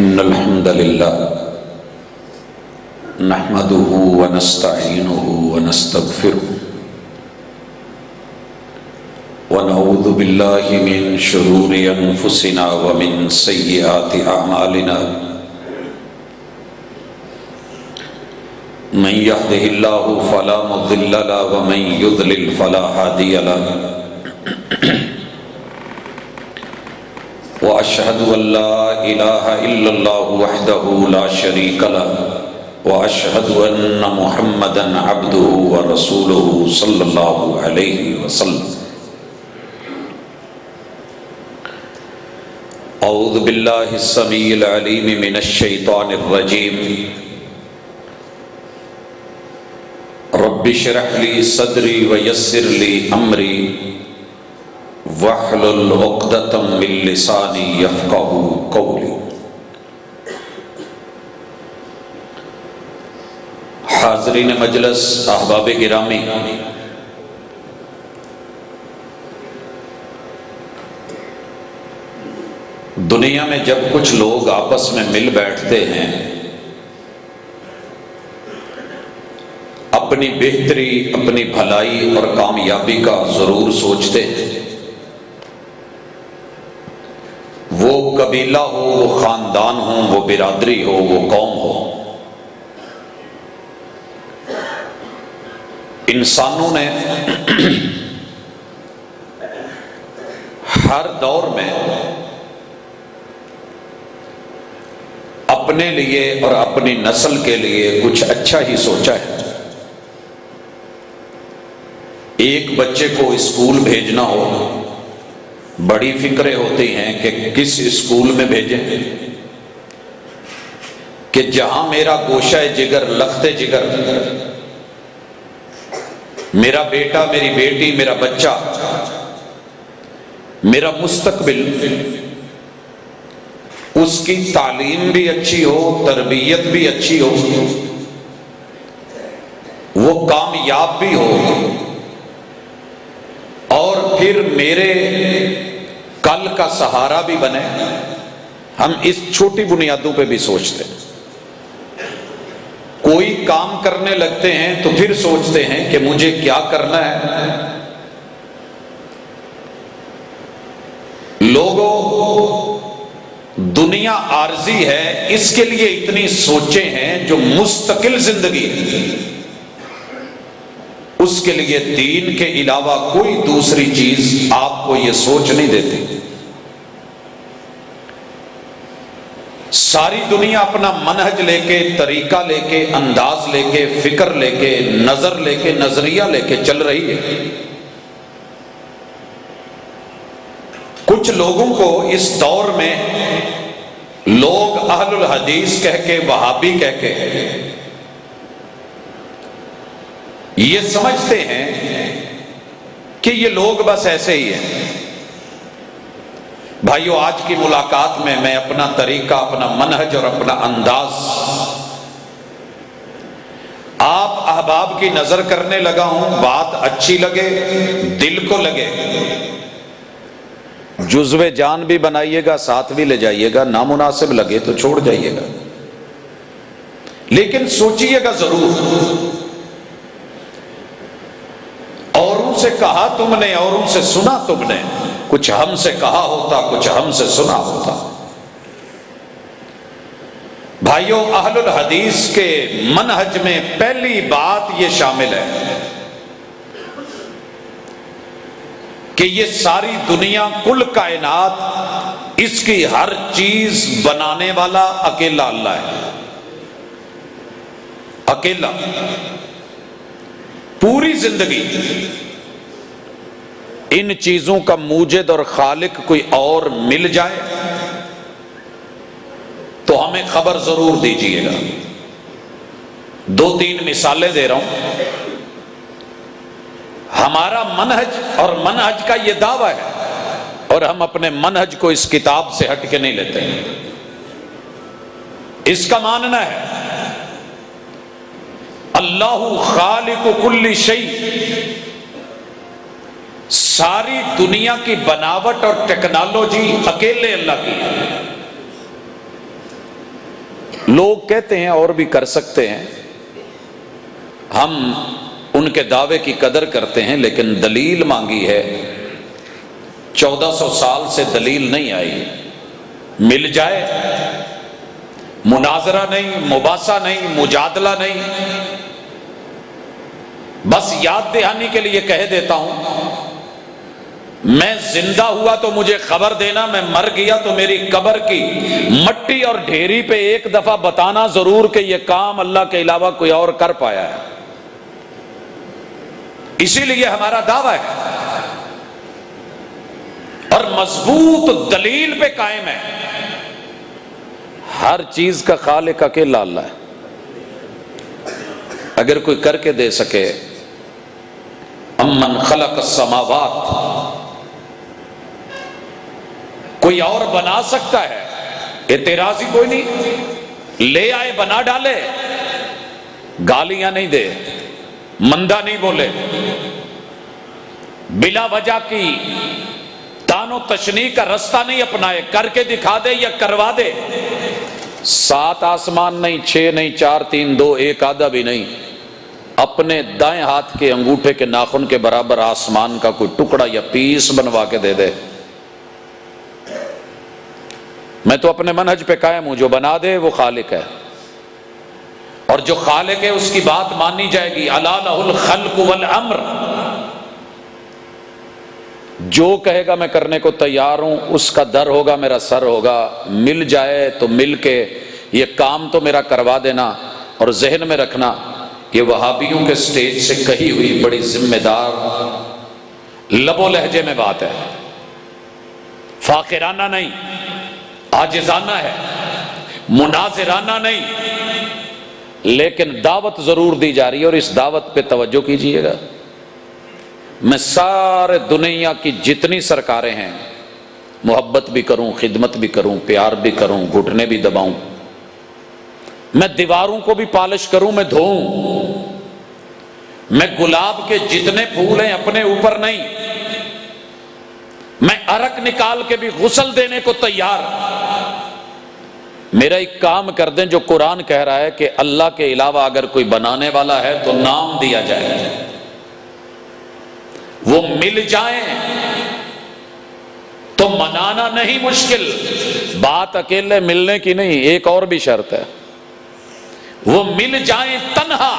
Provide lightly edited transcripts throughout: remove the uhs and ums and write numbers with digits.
إن الحمد لله نحمده ونستعينه ونستغفره ونعوذ بالله من شرور أنفسنا ومن سيئات أعمالنا من يهده الله فلا مضل له ومن يضلل فلا هادي له وأشهد أن لا إله إلا الله وحده لا شريك له وأشهد أن محمدا عبده ورسوله صلى الله عليه وسلم أعوذ بالله السميع العليم من الشيطان الرجيم رب اشرح لي صدري ويسر لي أمري واحلل عقدة من لساني يفقهوا قولي۔ حاضرین مجلس، احباب گرامی، دنیا میں جب کچھ لوگ آپس میں مل بیٹھتے ہیں اپنی بہتری، اپنی بھلائی اور کامیابی کا ضرور سوچتے ہیں، وہ قبیلہ ہو، وہ خاندان ہو، وہ برادری ہو، وہ قوم ہو۔ انسانوں نے ہر دور میں اپنے لیے اور اپنی نسل کے لیے کچھ اچھا ہی سوچا ہے۔ ایک بچے کو اسکول بھیجنا ہو، بڑی فکریں ہوتی ہیں کہ کس اسکول میں بھیجیں کہ جہاں میرا گوشہ جگر، لخت جگر، میرا بیٹا، میری بیٹی، میرا بچہ، میرا مستقبل، اس کی تعلیم بھی اچھی ہو، تربیت بھی اچھی ہو، وہ کامیاب بھی ہو، اور پھر میرے کل کا سہارا بھی بنے۔ ہم اس چھوٹی بنیادوں پہ بھی سوچتے ہیں۔ کوئی کام کرنے لگتے ہیں تو پھر سوچتے ہیں کہ مجھے کیا کرنا ہے۔ لوگوں، دنیا عارضی ہے، اس کے لیے اتنی سوچیں ہیں۔ جو مستقل زندگی ہے اس کے لیے دین کے علاوہ کوئی دوسری چیز آپ کو یہ سوچ نہیں دیتی۔ ساری دنیا اپنا منہج لے کے، طریقہ لے کے، انداز لے کے، فکر لے کے، نظر لے کے، نظریہ لے کے چل رہی ہے۔ کچھ لوگوں کو اس دور میں لوگ اہل الحدیث کہہ کے، وہابی کہہ کے یہ سمجھتے ہیں کہ یہ لوگ بس ایسے ہی ہیں۔ بھائیو، آج کی ملاقات میں میں اپنا طریقہ، اپنا منہج اور اپنا انداز آپ احباب کی نظر کرنے لگا ہوں۔ بات اچھی لگے، دل کو لگے، جزو جان بھی بنائیے گا، ساتھ بھی لے جائیے گا، نامناسب لگے تو چھوڑ جائیے گا، لیکن سوچئے گا ضرور۔ اوروں سے کہا تم نے، اوروں سے سنا تم نے، کچھ ہم سے کہا ہوتا، کچھ ہم سے سنا ہوتا۔ بھائیو، اہل الحدیث کے منہج میں پہلی بات یہ شامل ہے کہ یہ ساری دنیا، کل کائنات، اس کی ہر چیز بنانے والا اکیلا اللہ ہے۔ اکیلا۔ پوری زندگی ان چیزوں کا موجد اور خالق کوئی اور مل جائے تو ہمیں خبر ضرور دیجیے گا۔ دو تین مثالیں دے رہا ہوں۔ ہمارا منہج اور منہج کا یہ دعویٰ ہے، اور ہم اپنے منہج کو اس کتاب سے ہٹ کے نہیں لیتے۔ اس کا ماننا ہے اللہ خالق کل شیء، ساری دنیا کی بناوٹ اور ٹیکنالوجی اکیلے اللہ کی ہے۔ لوگ کہتے ہیں اور بھی کر سکتے ہیں، ہم ان کے دعوے کی قدر کرتے ہیں، لیکن دلیل مانگی ہے 1400 سال سے دلیل نہیں آئی۔ مل جائے، مناظرہ نہیں، مباحثہ نہیں، مجادلہ نہیں، بس یاد دہانی کے لیے کہہ دیتا ہوں، میں زندہ ہوا تو مجھے خبر دینا، میں مر گیا تو میری قبر کی مٹی اور ڈھیری پہ ایک دفعہ بتانا ضرور کہ یہ کام اللہ کے علاوہ کوئی اور کر پایا ہے۔ اسی لیے ہمارا دعویٰ ہے اور مضبوط دلیل پہ قائم ہے۔ ہر چیز کا خالق اکیلا اللہ ہے۔ اگر کوئی کر کے دے سکے، امن خلق السماوات، کوئی اور بنا سکتا ہے، اعتراض ہی کوئی نہیں، لے آئے بنا ڈالے، گالیاں نہیں دے، مندہ نہیں بولے، بلا وجہ کی تان و تشنیع کا رستہ نہیں اپنائے، کر کے دکھا دے یا کروا دے۔ 7 آسمان نہیں، 6 نہیں، 4 3 2 1 آدھا بھی نہیں، اپنے دائیں ہاتھ کے انگوٹھے کے ناخن کے برابر آسمان کا کوئی ٹکڑا یا پیس بنوا کے دے دے۔ میں تو اپنے منہج پہ قائم ہوں، جو بنا دے وہ خالق ہے، اور جو خالق ہے اس کی بات مانی جائے گی۔ الا لہ الخلق والامر، جو کہے گا میں کرنے کو تیار ہوں، اس کا در ہوگا میرا سر ہوگا۔ مل جائے تو مل کے یہ کام تو میرا کروا دینا، اور ذہن میں رکھنا یہ وہابیوں کے سٹیج سے کہی ہوئی بڑی ذمہ دار لب و لہجے میں بات ہے، فاخرانہ نہیں، عاجزانہ ہے، مناظرانہ نہیں، لیکن دعوت ضرور دی جا رہی ہے، اور اس دعوت پہ توجہ کیجئے گا۔ میں سارے دنیا کی جتنی سرکاریں ہیں محبت بھی کروں، خدمت بھی کروں، پیار بھی کروں، گھٹنے بھی دباؤں، میں دیواروں کو بھی پالش کروں، میں دھوؤں، میں گلاب کے جتنے پھول ہیں اپنے اوپر نہیں، میں عرق نکال کے بھی غسل دینے کو تیار۔ میرا ایک کام کر دیں جو قرآن کہہ رہا ہے کہ اللہ کے علاوہ اگر کوئی بنانے والا ہے تو نام دیا جائے، وہ مل جائیں تو منانا نہیں مشکل، بات اکیلے ملنے کی نہیں، ایک اور بھی شرط ہے، وہ مل جائیں تنہا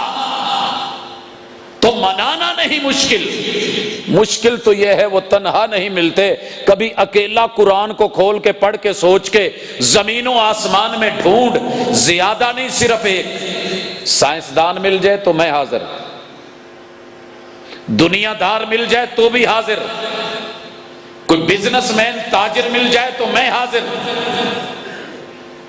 تو منانا نہیں مشکل۔ مشکل تو یہ ہے وہ تنہا نہیں ملتے، کبھی اکیلا قرآن کو کھول کے پڑھ کے سوچ کے زمین و آسمان میں ڈھونڈ، زیادہ نہیں صرف ایک، سائنسدان مل جائے تو میں حاضر، دنیا دار مل جائے تو بھی حاضر، کوئی بزنس مین تاجر مل جائے تو میں حاضر،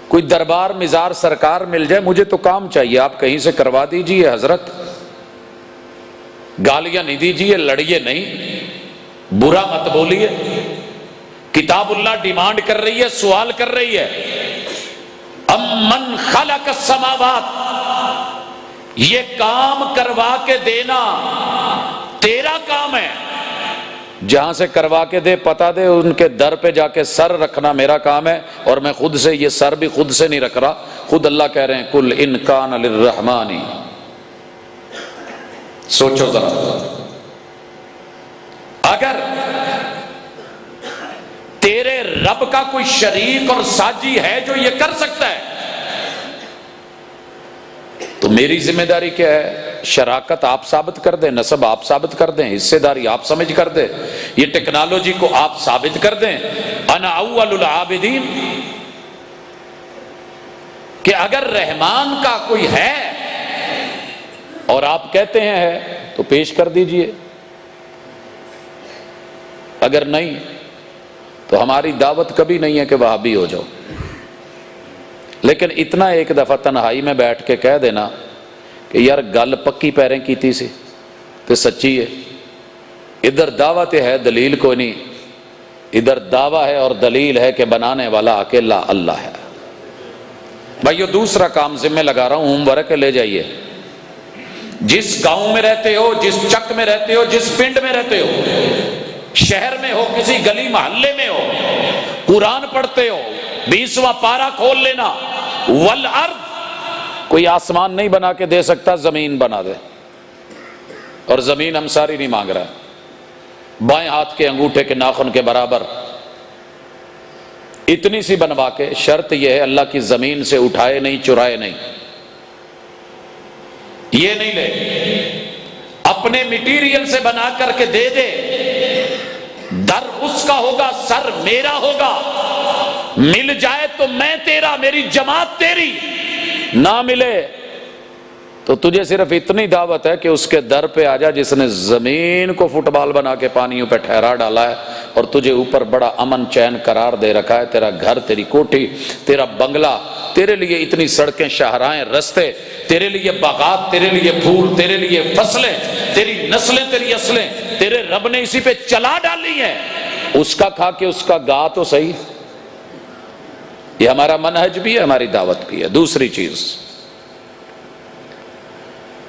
کوئی دربار مزار سرکار مل جائے، مجھے تو کام چاہیے، آپ کہیں سے کروا دیجئے حضرت، گالیاں نہیں دیجئے، لڑیے نہیں، برا مت بولیے، کتاب اللہ ڈیمانڈ کر رہی ہے، سوال کر رہی ہے، امن خلق السماوات، یہ کام کروا کے دینا تیرا کام ہے، جہاں سے کروا کے دے پتا دے، ان کے در پہ جا کے سر رکھنا میرا کام ہے، اور میں خود سے یہ سر بھی خود سے نہیں رکھ رہا، خود اللہ کہہ رہے ہیں کل ان کان للرحمن، سوچو ذرا، اگر تیرے رب کا کوئی شریک اور ساجی ہے جو یہ کر سکتا ہے تو میری ذمہ داری کیا ہے؟ شراکت آپ ثابت کر دیں، نسب آپ ثابت کر دیں، حصے داری آپ سمجھ کر دیں، یہ ٹیکنالوجی کو آپ ثابت کر دیں، انا اول العابدین، کہ اگر رحمان کا کوئی ہے اور آپ کہتے ہیں ہے تو پیش کر دیجئے، اگر نہیں تو ہماری دعوت کبھی نہیں ہے کہ وہابی ہو جاؤ، لیکن اتنا ایک دفعہ تنہائی میں بیٹھ کے کہہ دینا کہ یار گل پکی پیریں کیتی سی تو سچی ہے، ادھر دعوت ہے دلیل کوئی نہیں، ادھر دعویٰ ہے اور دلیل ہے کہ بنانے والا اکیلا اللہ ہے۔ بھائیو دوسرا کام ذمہ لگا رہا ہوں، ہوم ورک لے جائیے، جس گاؤں میں رہتے ہو، جس چک میں رہتے ہو، جس پنڈ میں رہتے ہو، شہر میں ہو، کسی گلی محلے میں ہو، قرآن پڑھتے ہو، 20واں پارہ کھول لینا، والارض کوئی آسمان نہیں بنا کے دے سکتا، زمین بنا دے، اور زمین ہم ساری نہیں مانگ رہا ہے، بائیں ہاتھ کے انگوٹھے کے ناخن کے برابر اتنی سی بنوا کے، شرط یہ ہے اللہ کی زمین سے اٹھائے نہیں، چرائے نہیں، یہ نہیں لے، اپنے میٹیریل سے بنا کر کے دے دے، در اس کا ہوگا، سر میرا ہوگا، مل جائے تو میں تیرا، میری جماعت تیری، نہ ملے تو تجھے صرف اتنی دعوت ہے کہ اس کے در پہ آ جا جس نے زمین کو فٹ بال بنا کے پانیوں پہ ٹھہرا ڈالا ہے، اور تجھے اوپر بڑا امن چین قرار دے رکھا ہے، تیرا گھر، تیری کوٹھی، تیرا بنگلہ، تیرے لیے اتنی سڑکیں، شاہراہیں، رستے، تیرے لیے باغات، تیرے لیے پھول، تیرے لیے فصلیں، تیری نسلیں، تیری اصلیں تیرے رب نے اسی پہ چلا ڈالی ہیں، اس کا کھا کے اس کا گا تو صحیح۔ یہ ہمارا منہج بھی ہے، ہماری دعوت بھی ہے۔ دوسری چیز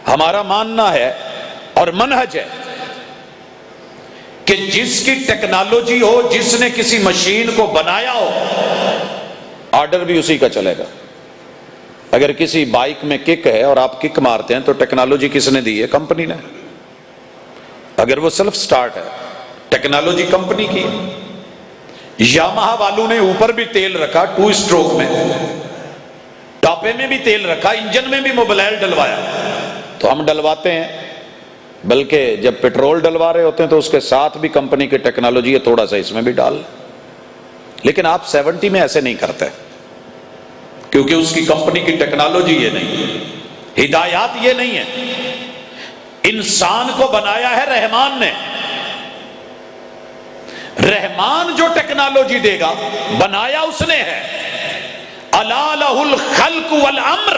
ہمارا ماننا ہے اور منہج ہے کہ جس کی ٹیکنالوجی ہو، جس نے کسی مشین کو بنایا ہو، آرڈر بھی اسی کا چلے گا۔ اگر کسی بائک میں کک ہے اور آپ کک مارتے ہیں تو ٹیکنالوجی کس نے دی ہے؟ کمپنی نے۔ اگر وہ سیلف سٹارٹ ہے، ٹیکنالوجی کمپنی کی ہے۔ یامہا والوں نے اوپر بھی تیل رکھا، 2 اسٹروک میں، ٹاپے میں بھی تیل رکھا، انجن میں بھی موبائل ڈلوایا، تو ہم ڈلواتے ہیں، بلکہ جب پیٹرول ڈلوا رہے ہوتے ہیں تو اس کے ساتھ بھی کمپنی کی ٹیکنالوجی ہے، تھوڑا سا اس میں بھی ڈال۔ لیکن آپ 70 میں ایسے نہیں کرتے، کیونکہ اس کی کمپنی کی ٹیکنالوجی یہ نہیں ہے، ہدایات یہ نہیں ہے۔ انسان کو بنایا ہے رحمان نے، رحمان جو ٹیکنالوجی دے گا، بنایا اس نے ہے۔ الا لہ الخلق والامر،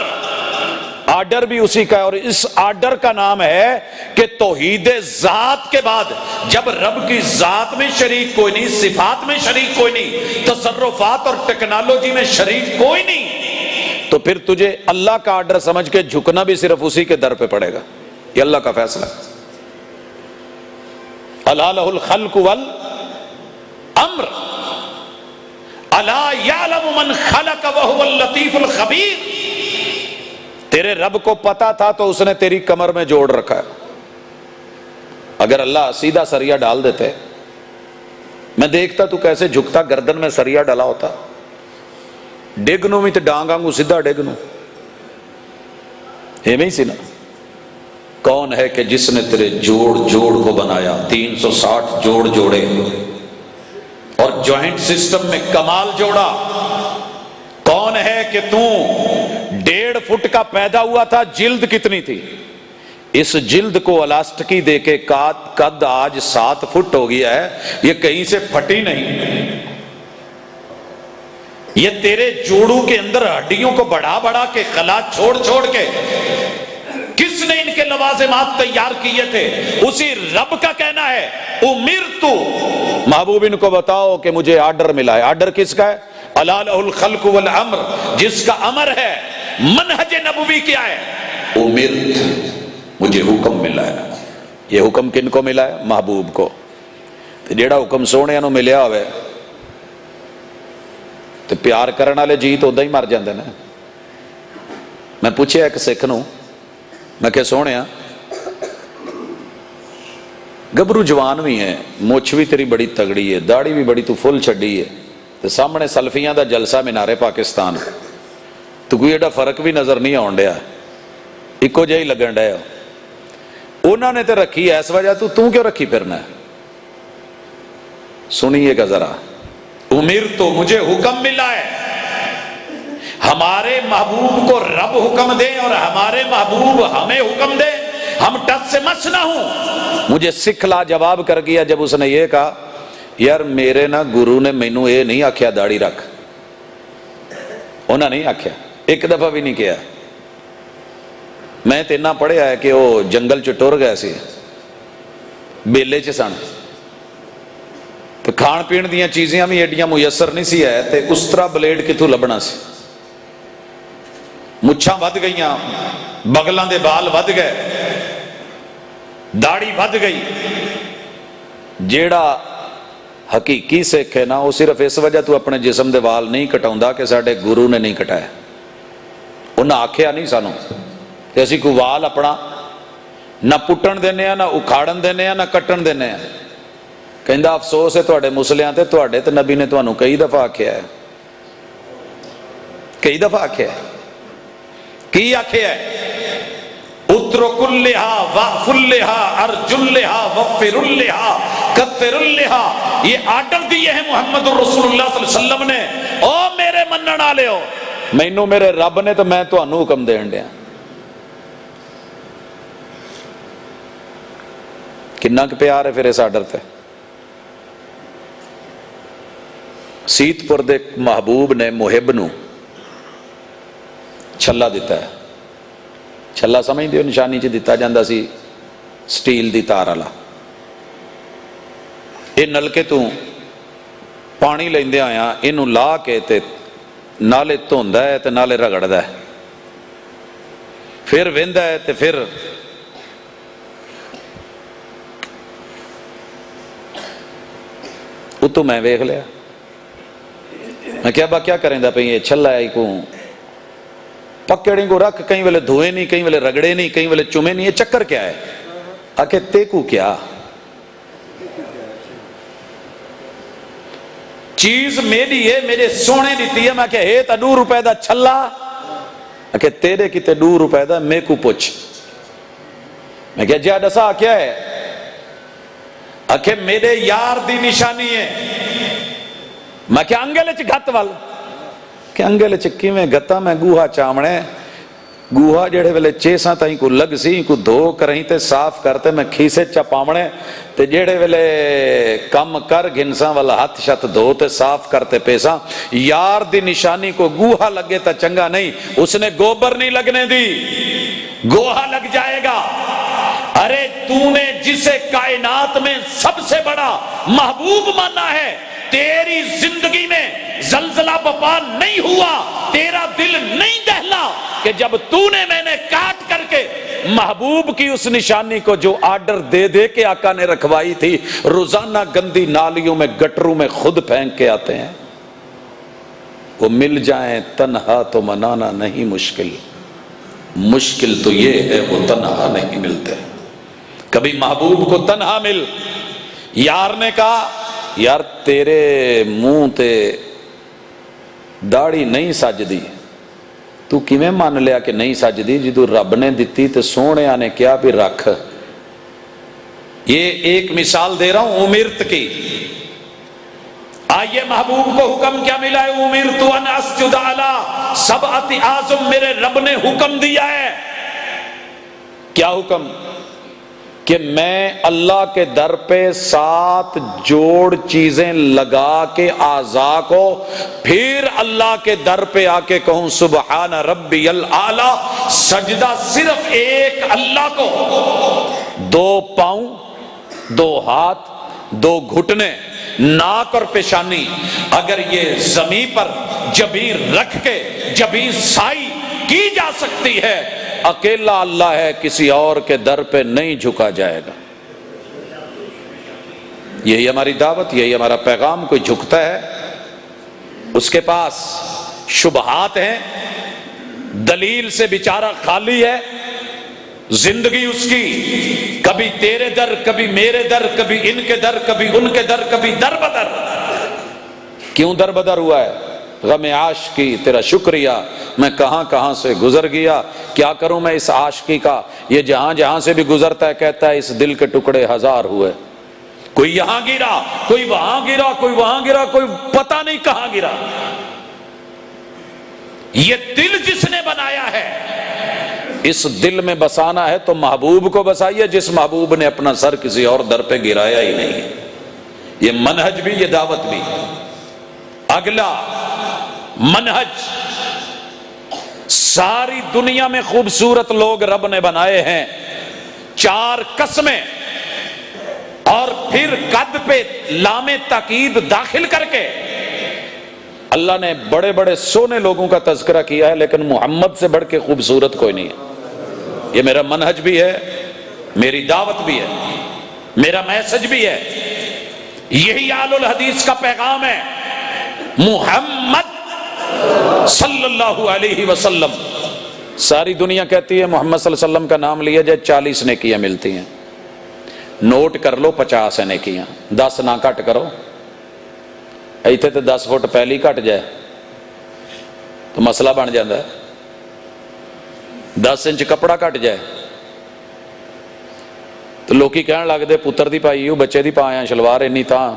آرڈر بھی اسی کا ہے، اور اس آرڈر کا نام ہے کہ توحید ذات کے بعد جب رب کی ذات میں شریک کوئی نہیں، صفات میں شریک کوئی نہیں، تصرفات اور ٹیکنالوجی میں شریک کوئی نہیں، تو پھر تجھے اللہ کا آرڈر سمجھ کے جھکنا بھی صرف اسی کے در پہ پڑے گا۔ یہ اللہ کا فیصلہ ہے۔ الا لہ الخلق والامر الا یعلم من خلق وهو اللطیف الخبیر۔ تیرے رب کو پتا تھا تو اس نے تیری کمر میں جوڑ رکھا ہے۔ اگر اللہ سیدھا سریا ڈال دیتے، میں دیکھتا تو کیسے جھکتا، گردن میں سریا ڈالا ہوتا، ڈگنو میں تو ڈانگ آنگو سیدھا ڈگنو، یہ نہیں سی نا۔ کون ہے کہ جس نے تیرے جوڑ جوڑ کو بنایا، 360 جوڑ جوڑے، اور جوائنٹ سسٹم میں کمال جوڑا؟ کون ہے کہ تو 1.5 فٹ کا پیدا ہوا تھا، جلد کتنی تھی؟ اس جلد کو الاسٹکی دے کے قد آج 7 فٹ ہو گیا ہے، یہ کہیں سے پھٹی نہیں۔ یہ تیرے جوڑوں کے اندر ہڈیوں کو بڑھا بڑھا کے، خلا چھوڑ چھوڑ کے کس نے ان کے لوازمات تیار کیے تھے؟ اسی رب کا کہنا ہے امرتو، محبوب ان کو بتاؤ کہ مجھے آرڈر ملا ہے۔ آرڈر کس کا ہے؟ الا لہ الخلق والامر، جس کا امر ہے۔ منہج نبوی کیا ہے؟ امرت، مجھے حکم ملا ہے۔ یہ حکم کن کو ملا ہے؟ محبوب کو۔ تو جیڑا حکم سونے نو ملیا ہوئے تو پیار کرنے والے جی تو ادا ہی مر جاندے نا۔ میں پوچھیا ایک سکھ نو، میں کہ سونے گبرو جوان بھی ہے، مچھ بھی تیری بڑی تگڑی ہے، داڑھی بھی بڑی تو فل چھڈی ہے، تو سامنے سلفیاں دا جلسہ مینارے پاکستان، تو کوئی ایڈا فرق بھی نظر نہیں آن ڈیا، ایکو جہی لگن ڈیا۔ انہوں نے تو رکھی ہے اس وجہ، تو کیوں رکھی پھرنا ہے؟ سنیے گا ذرا، امیر تو مجھے حکم ملا ہے۔ ہمارے محبوب کو رب حکم دے اور ہمارے محبوب ہمیں حکم دے، ہم ٹس سے مس نہ ہوں۔ مجھے سکھ لا جواب کر گیا جب اس نے یہ کہا، یار میرے نا گرو نے مینوں یہ نہیں آکھیا داڑھی رکھ، انہاں نہیں آکھیا، ایک دفعہ بھی نہیں کیا۔ میں تے اتنا پڑھیا ہے کہ وہ جنگل چ ٹر گئے سی، بیلے چ سن، تو کھان پین دیاں چیزیں بھی ایڈیاں میسر نہیں سی ہے، تے اس طرح بلیڈ کتوں لبنا سی۔ مچھاں ود گئیاں، بغلاں دے بال ود گئے، داڑھی ود گئی۔ جیڑا حقیقی سکھ ہے نا، وہ صرف اس وجہ تو اپنے جسم دے وال نہیں کٹاؤندا کہ ساڈے گرو نے نہیں کٹایا، انہیں آکھیا نہیں سانو تے اسی کوئی وال اپنا نہ پٹن دینے ہیں، نہ اکھاڑن دینے ہیں، نہ کٹن دینے ہیں۔ کہندہ افسوس ہے تواڈے مسلیاں تے تواڈے تے نبی نے تانوں کئی دفعہ آکھیا ہے، کئی دفعہ آکھیا ہے۔ کی آکھیا ہے؟ اترک اللحا وعف اللحا ارجل اللحا وفر اللحا کثر اللحا، یہ آرڈر دیے ہیں محمد رسول اللہ صلی اللہ علیہ وسلم نے۔ او میرے منن والے ہو، مینوں میرے رب نے تو میں تانوں حکم دین دیا۔ کنا کہ پیار ہے پھر اس آرڈر تے۔ سیت پور دے محبوب نے محب نو چھلا دیتا ہے، چھلا سمجھ دیو نشانی چ دیتا جاندہ سی سٹیل دی تار والا۔ یہ نلکے تو پانی لیندے آیا اینو لا کے تے نالے دھوندا ہے تے نالے رگڑدا ہے، پھر ویندا ہے تے پھر اتو میں ویکھ لیا، میں کیا با کیا کریں دا پہ یہ چھلا ہے کو پکڑیں کو رکھ، کہیں ویلے دھوئے نہیں، کہیں ویلے رگڑے نہیں، کہیں ویلے چومے نہیں، یہ چکر کیا ہے؟ آکے تیکو کیا چیز میری ہے، میرے سونے دیتی ہے، میں کہ ہے تا 2 روپے دا چھلا، آکے تیرے کی تے 2 روپے دا میں کو پوچھ، میں کہ جا دسا کیا ہے؟ آکے میرے یار دی نشانی ہے، میں کہ انگلے چ گھت وال، کہ انگلے چکی میں گھتا میں گوہا چامڑے، گوہا جڑے ویلے چیساں تائیں کو لگ سی کو دھو کریں تے صاف کرتے میں کھیسے چپامڑے تے جڑے ویلے کم کر گھنساں والا ہاتھ شت دھو تے صاف کرتے پیساں۔ یار دی نشانی کو گوہا لگے تا چنگا نہیں، اس نے گوبر نہیں لگنے دی، گوہا لگ جائے گا۔ ارے تو نے جسے کائنات میں سب سے بڑا محبوب مانا ہے، تیری زندگی میں زلزلہ بپا نہیں ہوا، تیرا دل نہیں دہلا کہ جب تو نے میں نے کاٹ کر کے محبوب کی اس نشانی کو جو آرڈر دے دے کے آقا نے رکھوائی تھی، روزانہ گندی نالیوں میں گٹروں میں خود پھینک کے آتے ہیں۔ وہ مل جائیں تنہا تو منانا نہیں مشکل، مشکل تو یہ ہے وہ تنہا نہیں ملتے۔ کبھی محبوب کو تنہا مل، یار نے کہا یار تیرے منہ تے داڑھی نہیں سجدی، تو کیویں مان لیا کہ نہیں سجدی؟ جدو رب نے دیتی تے سونے آنے کیا بھی رکھ۔ یہ ایک مثال دے رہا ہوں امرت کی۔ آئیے محبوب کو حکم کیا ملا ہے؟ امرت ان اسجد علی سبعۃ اعظم، میرے رب نے حکم دیا ہے۔ کیا حکم؟ کہ میں اللہ کے در پہ 7 جوڑ چیزیں لگا کے اعضاء کو، پھر اللہ کے در پہ آ کے کہوں سبحان ربی الاعلی، سجدہ صرف ایک اللہ کو، 2 پاؤں، 2 ہاتھ، 2 گھٹنے، ناک اور پیشانی، اگر یہ زمین پر جبین رکھ کے جبین سائی کی جا سکتی ہے، اکیلا اللہ ہے، کسی اور کے در پہ نہیں جھکا جائے گا۔ یہی ہماری دعوت، یہی ہمارا پیغام۔ کوئی جھکتا ہے اس کے پاس شبہات ہیں، دلیل سے بیچارہ خالی ہے، زندگی اس کی کبھی تیرے در، کبھی میرے در، کبھی ان کے در، کبھی ان کے در، کبھی در بدر۔ کیوں در بدر ہوا ہے؟ غم عاشقی تیرا شکریہ، میں کہاں کہاں سے گزر گیا، کیا کروں میں اس عاشقی کا، یہ جہاں جہاں سے بھی گزرتا ہے کہتا ہے اس دل کے ٹکڑے 1000 ہوئے، کوئی یہاں گرا، کوئی وہاں گرا، کوئی وہاں گرا، کوئی پتہ نہیں کہاں گرا۔ یہ دل جس نے بنایا ہے، اس دل میں بسانا ہے تو محبوب کو بسائیے، جس محبوب نے اپنا سر کسی اور در پہ گرایا ہی نہیں۔ یہ منہج بھی، یہ دعوت بھی۔ اگلا منہج، ساری دنیا میں خوبصورت لوگ رب نے بنائے ہیں، 4 قسمیں، اور پھر قد پہ لام تاکید داخل کر کے اللہ نے بڑے بڑے سونے لوگوں کا تذکرہ کیا ہے، لیکن محمد سے بڑھ کے خوبصورت کوئی نہیں ہے۔ یہ میرا منہج بھی ہے، میری دعوت بھی ہے، میرا میسج بھی ہے، یہی آل الحدیث کا پیغام ہے۔ محمد صلی اللہ علیہ وسلم ساری دنیا کہتی ہے محمد صلی اللہ علیہ وسلم کا نام لیا جائے 40 نیکیاں ملتی ہیں، نوٹ کر لو 50 ہیں نیکیاں، 10 نہ کٹ کرو، ایتھے تے 10 فٹ پہلی کٹ جائے تو مسئلہ بن جاتا ہے، 10 انچ کپڑا کٹ جائے تو لوکی کہنے لگ دے پتر دی پائی ہو بچے دی پایا شلوار اینی تاں،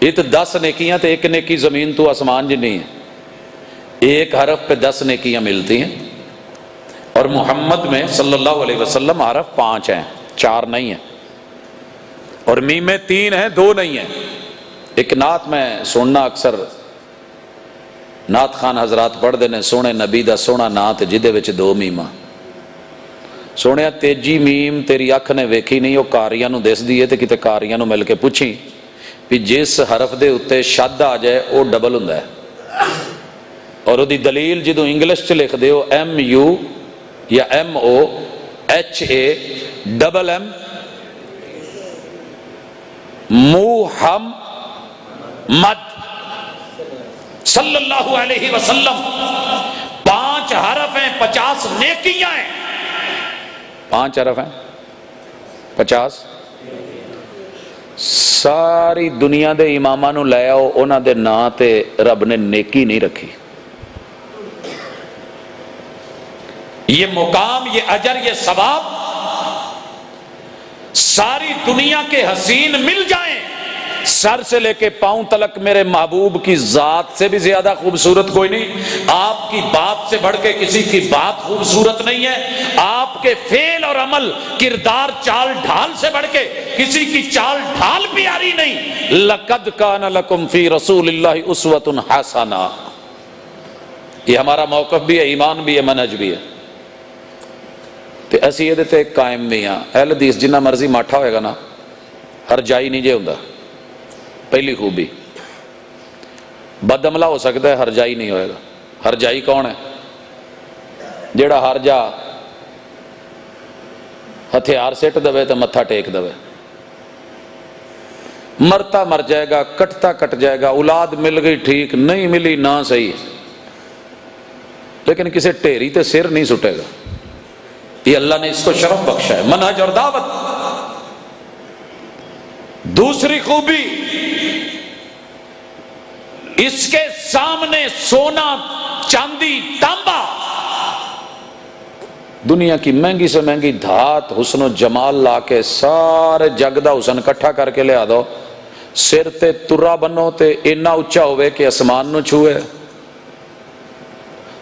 یہ تو 10 نیکیاں تے ایک نیکی زمین تو آسمان جنی ہے، ایک حرف پہ 10 نیکیاں ملتی ہیں، اور محمد میں صلی اللہ علیہ وسلم حرف 5 ہیں، 4 نہیں ہیں، اور میم میں 3 ہیں، 2 نہیں ہیں۔ ایک نعت میں سننا اکثر نعت خان حضرات پڑھ دینے، سونے نبی دا سونا نعت جدے وچ 2 میماں، سونے تیجی میم تیری اکھ نے ویکھی نہیں، وہ کاریاں نو دس دیئے تے کتے کاریاں نو مل کے پوچھی بھی جس حرف دے اتے شد آ جائے وہ ڈبل ہوندا ہے، اور وہ دی دلیل جدو انگلش چ لکھ دیو MU یا MOHA ڈبل M محمد صلی اللہ علیہ وسلم، 5 حرف ہیں 50 نیکیاں ہیں، 5 حرف ہیں 50، ساری دنیا دے اماماں نو لے آؤ انہاں دے نام تے رب نے نیکی نہیں رکھی، یہ مقام، یہ اجر، یہ ثواب ساری دنیا کے حسین مل جائیں، سر سے لے کے پاؤں تلک میرے محبوب کی ذات سے بھی زیادہ خوبصورت کوئی نہیں، آپ کی بات سے بڑھ کے کسی کی بات خوبصورت نہیں ہے، آپ کے فعل اور عمل، کردار، چال ڈھال سے بڑھ کے کسی کی چال ڈھال پیاری نہیں۔ لَقَدْ كَانَ لَكُمْ فِي رَسُولِ اللَّهِ أُسْوَةٌ حَسَنَةٌ، یہ ہمارا موقف بھی ہے، ایمان بھی ہے، منہج بھی ہے، تے اسی یہ دیتے قائم بھی ہیں۔ اہل حدیث جنہ مرضی ماٹھا ہوئے گا نا، ہر جائی نہیں جے ہوندہ، پہلی خوبی۔ بد عملہ ہو سکتا ہے، ہر جائی نہیں ہوئے گا۔ ہر جائی کون ہے؟ جیڑا ہر جا ہتھیار سیٹ دوے تو متھا ٹیک دوے، مرتا مر جائے گا، کٹتا کٹ جائے گا، اولاد مل گئی ٹھیک، نہیں ملی نہ صحیح، لیکن کسی ٹیری تے سر نہیں سٹے گا۔ یہ اللہ نے اس کو شرف بخشا ہے، منہج اور دعوت۔ دوسری خوبی، اس کے سامنے سونا، چاندی، تانبا، دنیا کی مہنگی سے مہنگی دھات، حسن و جمال لا کے سارے جگ دا حسن کٹھا کر کے لے آ دو، سر تے ترا بنو تے اینا اچھا ہوئے کہ اسمان نو چھوئے،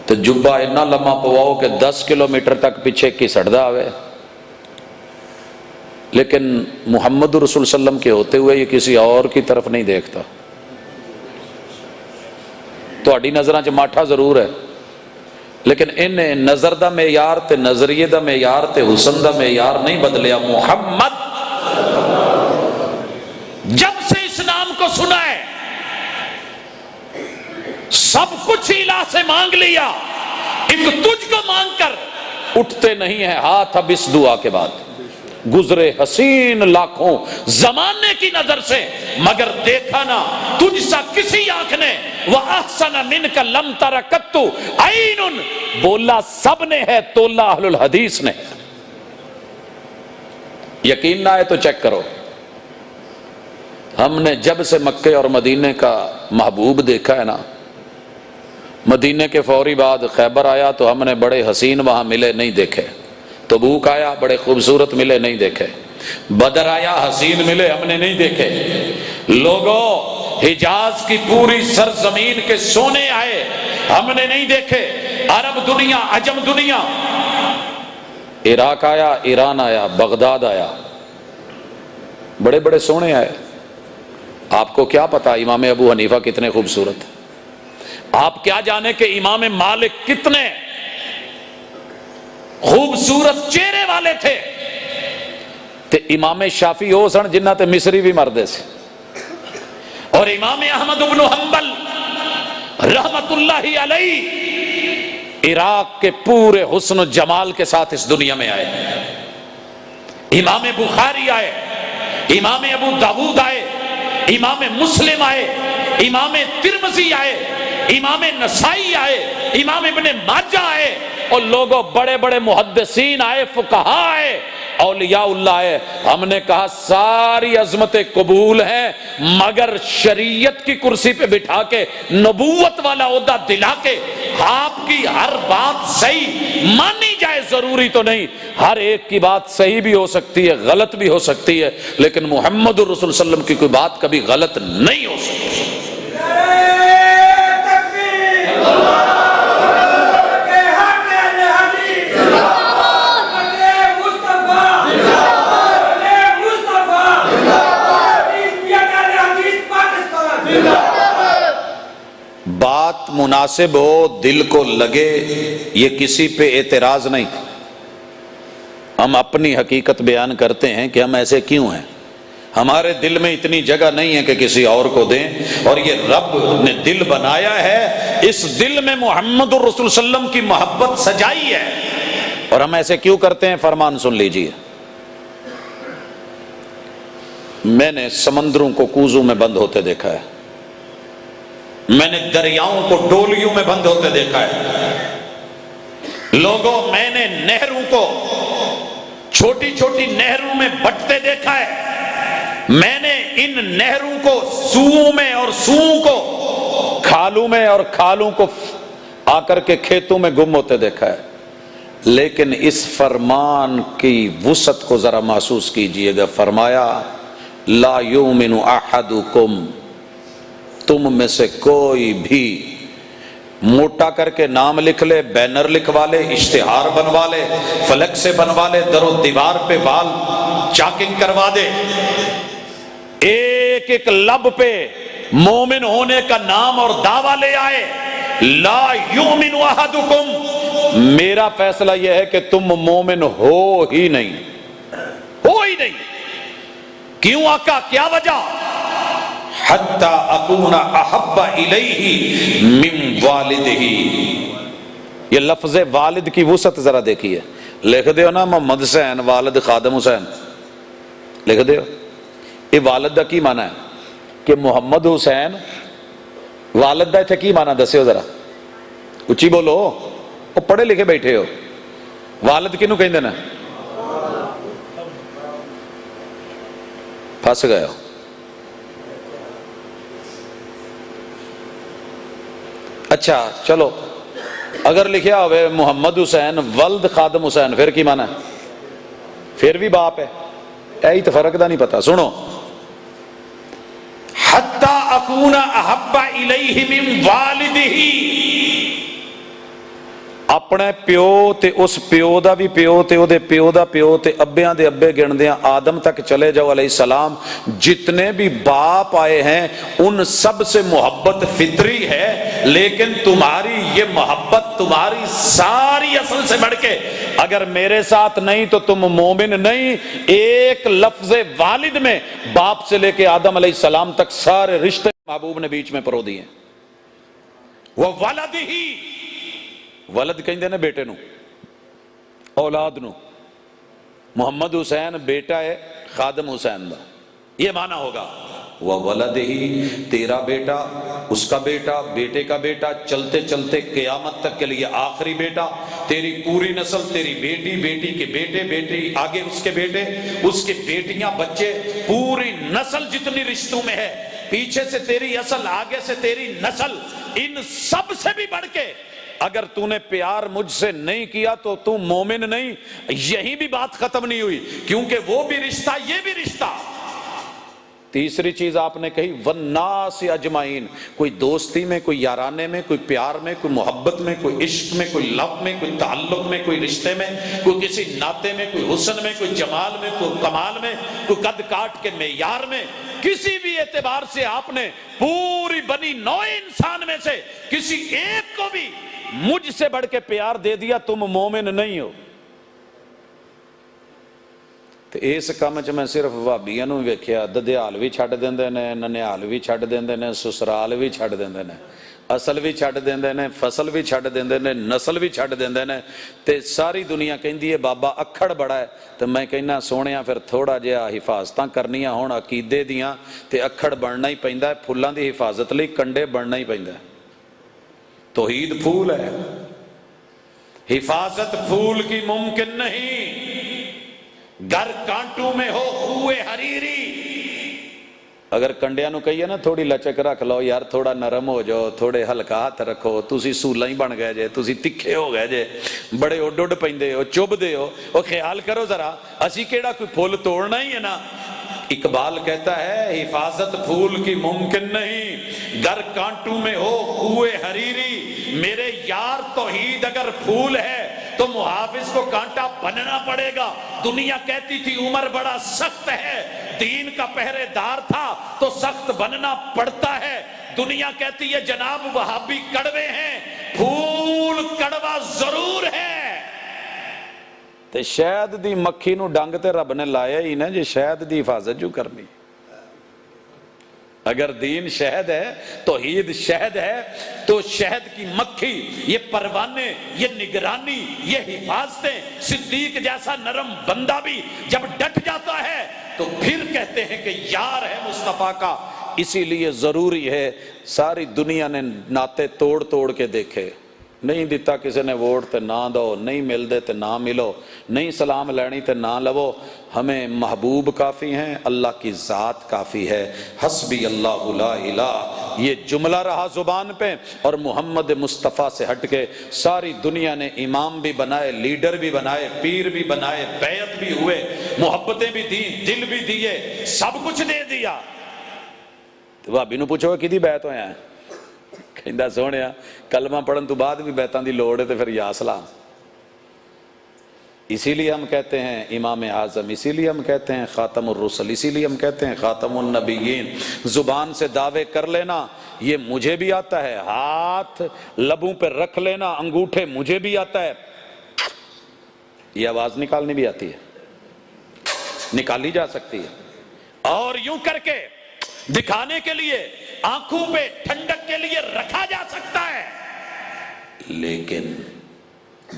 تو جبہ اتنا لمحہ پواؤ کہ 10 کلومیٹر تک پیچھے کی سڑدہ آوے، لیکن محمد رسول صلی اللہ علیہ وسلم کے ہوتے ہوئے یہ کسی اور کی طرف نہیں دیکھتا۔ تو اڈی نظران چ ماٹھا ضرور ہے، لیکن انہیں نظر دا معیار تے نظریے دا معیار تے حسن دا معیار نہیں بدلیا۔ محمد جب سے اس نام کو سنا ہے سب کچھ الہ سے مانگ لیا، ایک تجھ کو مانگ کر اٹھتے نہیں ہیں ہاتھ اب اس دعا کے بعد۔ گزرے حسین لاکھوں زمانے کی نظر سے، مگر دیکھا نہ تجھ سا کسی آنکھ نے، وَأَحْسَنَ مِنْكَ لَمْ تَرَ قَطُّ عَيْنٌ، بولا سب نے ہے، تولا اہل الحدیث نے۔ یقین نہ آئے تو چیک کرو، ہم نے جب سے مکے اور مدینے کا محبوب دیکھا ہے نا، مدینے کے فوری بعد خیبر آیا تو ہم نے بڑے حسین وہاں ملے نہیں دیکھے، تبوک آیا بڑے خوبصورت ملے نہیں دیکھے، بدر آیا حسین ملے ہم نے نہیں دیکھے، لوگوں حجاز کی پوری سرزمین کے سونے آئے ہم نے نہیں دیکھے، عرب دنیا، عجم دنیا، عراق آیا، ایران آیا، بغداد آیا، بڑے بڑے سونے آئے۔ آپ کو کیا پتا امام ابو حنیفہ کتنے خوبصورت، آپ کیا جانے کہ امام مالک کتنے خوبصورت چہرے والے تھے، تے امام شافعی ہو سن جنہ تے مصری بھی مردے سے، اور امام احمد بن حنبل رحمت اللہ علیہ عراق کے پورے حسن و جمال کے ساتھ اس دنیا میں آئے، امام بخاری آئے، امام ابو داود آئے، امام مسلم آئے، امام ترمذی آئے، امام نسائی آئے، امام ابن ماجہ آئے اور لوگوں بڑے بڑے محدثین آئے، فقہا آئے، اولیاء اللہ آئے، ہم نے کہا ساری عظمتیں قبول ہیں مگر شریعت کی کرسی پہ بٹھا کے نبوت والا عہدہ دلا کے آپ کی ہر بات صحیح مانی جائے ضروری تو نہیں، ہر ایک کی بات صحیح بھی ہو سکتی ہے، غلط بھی ہو سکتی ہے، لیکن محمد الرسول صلی اللہ علیہ وسلم کی کوئی بات کبھی غلط نہیں ہو سکتی۔ بات مناسب ہو، دل کو لگے، یہ کسی پہ اعتراض نہیں، ہم اپنی حقیقت بیان کرتے ہیں کہ ہم ایسے کیوں ہیں، ہمارے دل میں اتنی جگہ نہیں ہے کہ کسی اور کو دیں، اور یہ رب نے دل بنایا ہے، اس دل میں محمد الرسول صلی اللہ علیہ وسلم کی محبت سجائی ہے، اور ہم ایسے کیوں کرتے ہیں؟ فرمان سن لیجئے۔ میں نے سمندروں کو کوزوں میں بند ہوتے دیکھا ہے، میں نے دریاؤں کو ڈولیوں میں بند ہوتے دیکھا ہے، لوگوں میں نے نہروں کو چھوٹی چھوٹی نہروں میں بٹتے دیکھا ہے، میں نے ان نہروں کو سوؤں میں اور سوؤں کو کھالوں میں اور کھالوں کو آ کر کے کھیتوں میں گم ہوتے دیکھا ہے، لیکن اس فرمان کی وسعت کو ذرا محسوس کیجئے گا۔ فرمایا لا یؤمن احدکم، تم میں سے کوئی بھی موٹا کر کے نام لکھ لے، بینر لکھوا لے، اشتہار بنوا لے، فلک سے بنوا لے، در و دیوار پہ وال چاکنگ کروا دے، ایک ایک لب پہ مومن ہونے کا نام اور دعویٰ لے آئے، لا یؤمن احدکم، میرا فیصلہ یہ ہے کہ تم مومن ہو ہی نہیں، ہو ہی نہیں۔ کیوں آقا؟ کیا وجہ؟ حتی اکون احب الیہ من والدہ، یہ لفظ والد کی وسعت ذرا دیکھیے، لکھ دیو نا محمد حسین والد خادم حسین، لکھ دیو، یہ والد دا کی معنی ہے کہ محمد حسین والد دا تھے کی معنی دسیو ذرا، اچھی بولو، وہ پڑھے لکھے بیٹھے ہو، والد کنوں کہیں دینا؟ پھنس گئے ہو۔ اچھا چلو، اگر لکھیا ہوئے محمد حسین ولد خادم حسین، پھر کی معنی ہے؟ پھر بھی باپ ہے، ایہی تو فرق دا نہیں پتا۔ سنو، حتی اکون احب الیہ من والدہ، اپنے پیو تے اس پیو دا بھی پیو تے او دے پیو دا پیو تے ابیاں دے ابے گندیاں آدم تک چلے جاؤ علیہ السلام، جتنے بھی باپ آئے ہیں ان سب سے محبت فطری ہے، لیکن تمہاری یہ محبت تمہاری ساری اصل سے بڑھ کے اگر میرے ساتھ نہیں تو تم مومن نہیں۔ ایک لفظ والد میں باپ سے لے کے آدم علیہ السلام تک سارے رشتے محبوب نے بیچ میں پرو دیے۔ وہ ولد ہی، ولد کہیں دے نا بیٹے نو، اولاد نو، محمد حسین بیٹا ہے خادم حسین دا، یہ معنی ہوگا وہ ولد ہی، تیرا بیٹا، اس کا بیٹا، بیٹے کا بیٹا، چلتے چلتے قیامت تک کے لیے آخری بیٹا، تیری پوری نسل، تیری بیٹی، بیٹی کے بیٹے، بیٹی آگے اس کے بیٹے، اس کے بیٹیاں، بچے، پوری نسل جتنی رشتوں میں ہے، پیچھے سے تیری اصل، آگے سے تیری نسل، ان سب سے بھی بڑھ کے اگر تو نے پیار مجھ سے نہیں کیا تو تو مومن نہیں۔ یہی بھی بات ختم نہیں ہوئی، کیونکہ وہ بھی رشتہ، یہ بھی رشتہ۔ تیسری چیز آپ نے کہی والناس اجمعین، کوئی دوستی میں، کوئی یارانے میں، کوئی پیار میں، کوئی محبت میں، کوئی عشق میں، کوئی لو میں، کوئی تعلق میں، کوئی رشتے میں، کوئی کسی ناطے میں، کوئی حسن میں، کوئی جمال میں، کوئی کمال میں، کوئی قد کاٹ کے معیار میں، کسی بھی اعتبار سے آپ نے پوری بنی نوع انسان میں سے کسی ایک کو بھی مجھ سے بڑھ کے پیار دے دیا، تم مومن نہیں ہو۔ تو اس کام چ میں صرف بھابیاں نوں ویکھیا، ددیال بھی چھڈ دیندے نے، ننیال بھی چھڈ دیندے نے، سسرال بھی چھڈ دیندے نے، اصل بھی چھڈ دیندے نے، فصل بھی چھڈ دیندے نے، نسل بھی چھڈ دیندے نے، تے ساری دنیا کہندی ہے بابا اکھڑ بڑا ہے، تے میں کہنا سونیاں پھر تھوڑا جہا حفاظتاں کرنیاں ہون عقیدے دیاں، تے اکھڑ بننا ہی پیندا ہے، پھلاں دی حفاظت لئی کنڈے بننا ہی پیندا ہے۔ توحید پھول ہے، حفاظت پھول کی ممکن نہیں۔ گر کانٹوں میں ہو خوئے حریری، اگر کنڈیاں نو کہیے نا تھوڑی لچک رکھ لو یار، تھوڑا نرم ہو جاؤ، تھوڑے ہلکا ہاتھ رکھو، تسی سولاں ہی بن گئے جے، تسی تکھے ہو گئے جے، بڑے اڈ اڈ پیندے ہو، چب دے ہو، وہ خیال کرو ذرا، اسی کیڑا کوئی پھول توڑنا ہی ہے نا۔ اقبال کہتا ہے حفاظت پھول کی ممکن نہیں، گر کانٹوں میں ہو خوئے حریری، میرے یار توحید اگر پھول ہے تو محافظ کو کانٹا بننا پڑے گا۔ دنیا کہتی تھی عمر بڑا سخت ہے، دین کا پہرے دار تھا تو سخت بننا پڑتا ہے۔ دنیا کہتی ہے جناب وہابی کڑوے ہیں، پھول کڑوا ضرور ہے۔ تے شہد دی مکھی نو ڈنگ تے رب نے لایا ہی نا جے شہد دی حفاظت جو کرنی۔ اگر دین شہد ہے، توحید شہد ہے، تو شہد کی مکھی، یہ پروانے، یہ نگرانی، یہ حفاظتیں، صدیق جیسا نرم بندہ بھی جب ڈٹ جاتا ہے تو پھر کہتے ہیں کہ یار ہے مصطفیٰ کا۔ اسی لیے ضروری ہے ساری دنیا نے ناطے توڑ توڑ کے دیکھے، نہیں دیتا کسی نے ووٹ تے نہ دو، نہیں مل دے تے نہ ملو، نہیں سلام لینی تے نہ لو، ہمیں محبوب کافی ہیں، اللہ کی ذات کافی ہے۔ حسبی اللہ لا الہ، یہ جملہ رہا زبان پہ، اور محمد مصطفیٰ سے ہٹ کے ساری دنیا نے امام بھی بنائے، لیڈر بھی بنائے، پیر بھی بنائے، بیعت بھی ہوئے، محبتیں بھی دی، دل بھی دیے، سب کچھ دے دیا۔ تو بھابی نو پوچھو کدی بیعت ہویا ہے؟ کہندا سونیا کلمہ پڑھن تو بعد بھی بیعتاں دی لوڑ ہے تے پھر یا سلام۔ اسی لیے ہم کہتے ہیں امام اعظم، اسی لیے ہم کہتے ہیں خاتم الرسل، اسی لیے ہم کہتے ہیں خاتم النبیین۔ زبان سے دعوے کر لینا یہ مجھے بھی آتا ہے، ہاتھ لبوں پہ رکھ لینا انگوٹھے مجھے بھی آتا ہے، یہ آواز نکالنی بھی آتی ہے، نکالی جا سکتی ہے، اور یوں کر کے دکھانے کے لیے آنکھوں پہ ٹھنڈک کے لیے رکھا جا سکتا ہے، لیکن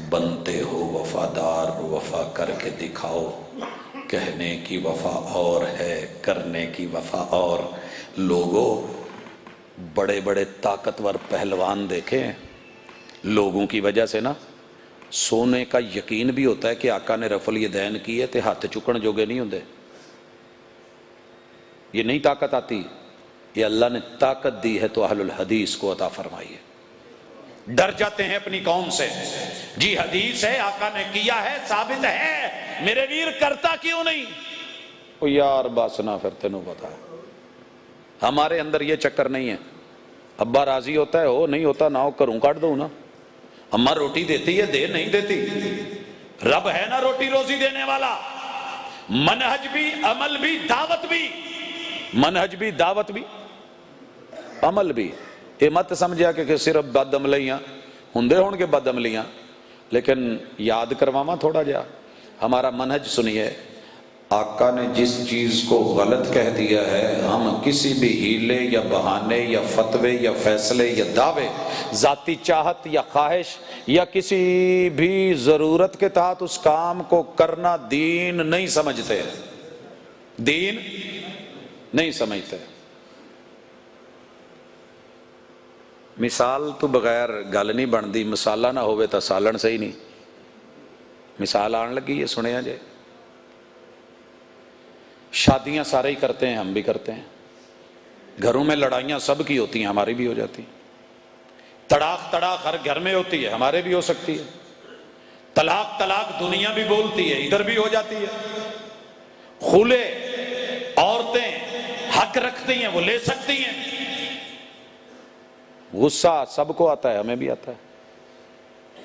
بنتے ہو وفادار، وفا کر کے دکھاؤ۔ کہنے کی وفا اور ہے، کرنے کی وفا اور۔ لوگوں بڑے بڑے طاقتور پہلوان دیکھے ہیں، لوگوں کی وجہ سے نا سونے کا یقین بھی ہوتا ہے کہ آقا نے رفع الیدین کی ہے تے ہاتھ چکن جوگے نہیں ہوندے، یہ نہیں طاقت آتی، یہ اللہ نے طاقت دی ہے تو اہل الحدیث کو عطا فرمائی ہے۔ ڈر جاتے ہیں اپنی قوم سے، جی حدیث ہے آقا نے کیا ہے ثابت ہے، میرے ویر کرتا کیوں نہیں؟ او یار بس نہ پھر تینوں پتا ہے ہمارے اندر یہ چکر نہیں ہے، ابا راضی ہوتا ہے ہو، نہیں ہوتا نہ ہو، کروں کاٹ دوں نا، اماں روٹی دیتی ہے دے، نہیں دیتی، رب ہے نا روٹی روزی دینے والا۔ منہج بھی، عمل بھی، دعوت بھی، منہج بھی، دعوت بھی، عمل بھی۔ یہ مت سمجھا کہ صرف بد عملیاں ہندے ہون کے بد عملیاں، لیکن یاد کرواواں تھوڑا جا ہمارا منہج سنیے۔ آقا نے جس چیز کو غلط کہہ دیا ہے، ہم کسی بھی ہیلے یا بہانے یا فتوے یا فیصلے یا دعوے، ذاتی چاہت یا خواہش یا کسی بھی ضرورت کے تحت اس کام کو کرنا دین نہیں سمجھتے، دین نہیں سمجھتے۔ مثال تو بغیر گل نہیں بنتی، مسالہ نہ ہوئے تو سالن صحیح نہیں۔ مثال آن لگی ہے، سنیا جائے۔ شادیاں سارے ہی کرتے ہیں، ہم بھی کرتے ہیں، گھروں میں لڑائیاں سب کی ہوتی ہیں، ہماری بھی ہو جاتی ہیں، تڑاق تڑاق ہر گھر میں ہوتی ہے، ہمارے بھی ہو سکتی ہے، طلاق طلاق دنیا بھی بولتی ہے، ادھر بھی ہو جاتی ہے، خلے عورتیں حق رکھتی ہیں وہ لے سکتی ہیں، غصہ سب کو آتا ہے، ہمیں بھی آتا ہے۔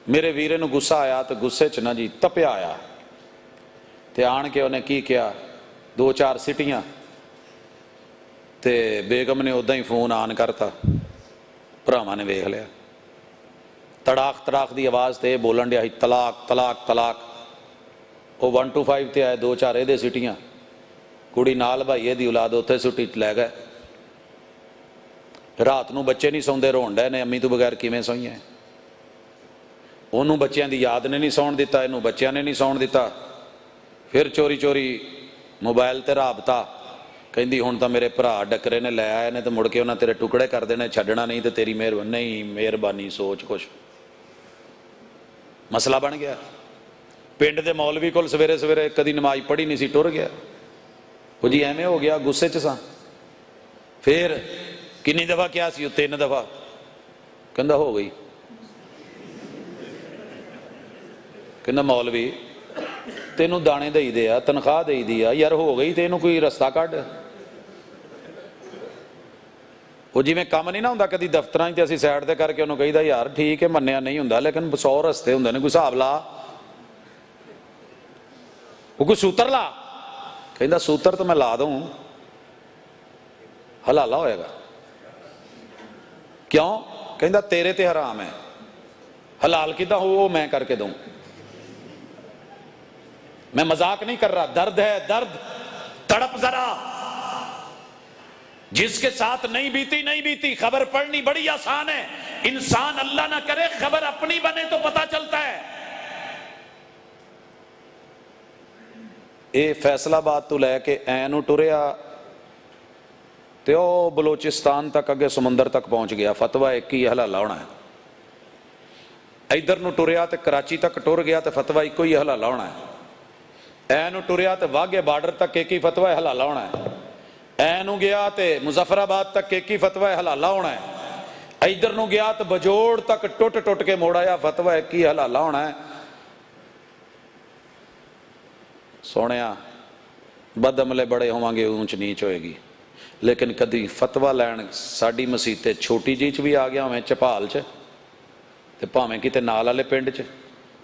میرے ویرے نو غصہ آیا تو غصے چ نہ جی تپیا آیا تے آن کے انہیں کی کیا، دو چار سٹیاں تے بیگم نے ادھا ہی فون آن کرتا، بھراواں نے ویکھ لیا، تڑاق تڑاق دی آواز تے بولن ڈیا ہی طلاق طلاق طلاق، وہ 1 to 5 تے آئے، دو چار دے سٹیاں، کڑی نال بھائیے دی اولاد اتھے سٹی لے گئے، رات نو بچے نہیں سوندے، رون ڈے نے امی تو بغیر کیویں سوئیں، انہوں بچیاں دی یاد نے نہیں سون دیتا، انہوں بچیاں نے نہیں سون دیتا، پھر چوری چوری موبائل تے رابطہ، کہندی ہن تاں میرے بھرا ڈکرے نے لے آئے نے تے مڑ کے انہاں تیرے ٹکڑے کر دینے، چھڈنا نہیں تے تیری مہربانی سوچ کچھ۔ مسئلہ بن گیا۔ پنڈ دے مولوی کول سویرے سویرے کدی نماز پڑھی نہیں سی، ٹر گیا، وہ جی ایویں ہو گیا، غصے چ سا۔ پھر کنی دفعہ کیا سی؟ 3 دفعہ۔ کہندا ہو گئی۔ کہندا مولوی تینوں دانے دئی دے آ، تنخواہ دئی دی آ، یار ہو گئی تے اینوں کوئی رستہ کڈ۔ وہ جی میں کام نہیں نہ ہوندا کدی دفتراں تے اسی سائڈ تے کر کے انہوں کہیدا یار ٹھیک ہے منیا نہیں ہوندا لیکن 100 رستے ہوندے نے، کوئی حساب لا، وہ کوئی سوتر لا۔ کہندا سوتر تو میں لا دوں، حلالہ ہوئے گا۔ کیوں؟ کہندا تیرے تے حرام ہے، حلال کیدا ہو وہ میں کر کے دوں۔ میں مذاق نہیں کر رہا، درد ہے، درد، تڑپ ذرا۔ جس کے ساتھ نہیں بیتی نہیں بیتی۔ خبر پڑھنی بڑی آسان ہے، انسان اللہ نہ کرے خبر اپنی بنے تو پتہ چلتا ہے۔ اے فیصل آباد تو لے کے اینو ٹریا تے او بلوچستان تک اگے سمندر تک پہنچ گیا، فتویٰ ایک ہی حلالہ ہونا ہے۔ ادھر نو ٹریا تے کراچی تک ٹر گیا تے فتویٰ ایک ہی حلالہ ہونا ہے۔ اینو ٹریا تے واگے بارڈر تک ایک ہی فتویٰ حلالہ ہونا ہے۔ اینو گیا تے مظفر آباد تک ایک ہی فتویٰ حلالہ ہونا ہے۔ ادھر نو گیا تے بجوڑ تک ٹوٹ ٹوٹ کے موڑا یا فتویٰ ایک ہی حلالہ ہونا ہے۔ سونیا بد عملے بڑے ہوں گے، اونچ نیچ ہوئے گی، لیکن کدی فتویٰ لین ساڈی مسیتے چھوٹی جی چ بھی آ گیا ہمیں چپال چ تے پاویں کتے نال والے پنڈ چ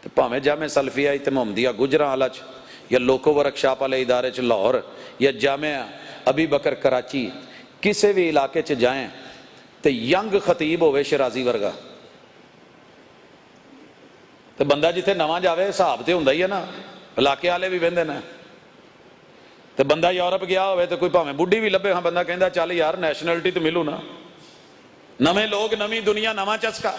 تے پاویں جامع سلفیہ تے محمدیہ گجراں والا چ یا لوکو ورک شاپ والے ادارے چ لاہور یا جامع ابی بکر کراچی، کسی بھی علاقے چ جائیں تے ینگ خطیب ہوئے شرازی ورگا تے بندہ جتھے نواں جاوے حساب تے ہوندا ہی ہے نا، علاقے والے بھی وہندے نے۔ تے بندہ یورپ گیا ہوئے تے کوئی بھاویں بڈھی بھی لبے، ہاں بندہ کہندا چل یار نیشنلٹی تو ملو نا، نویں لوگ نویں دنیا نواں چسکا۔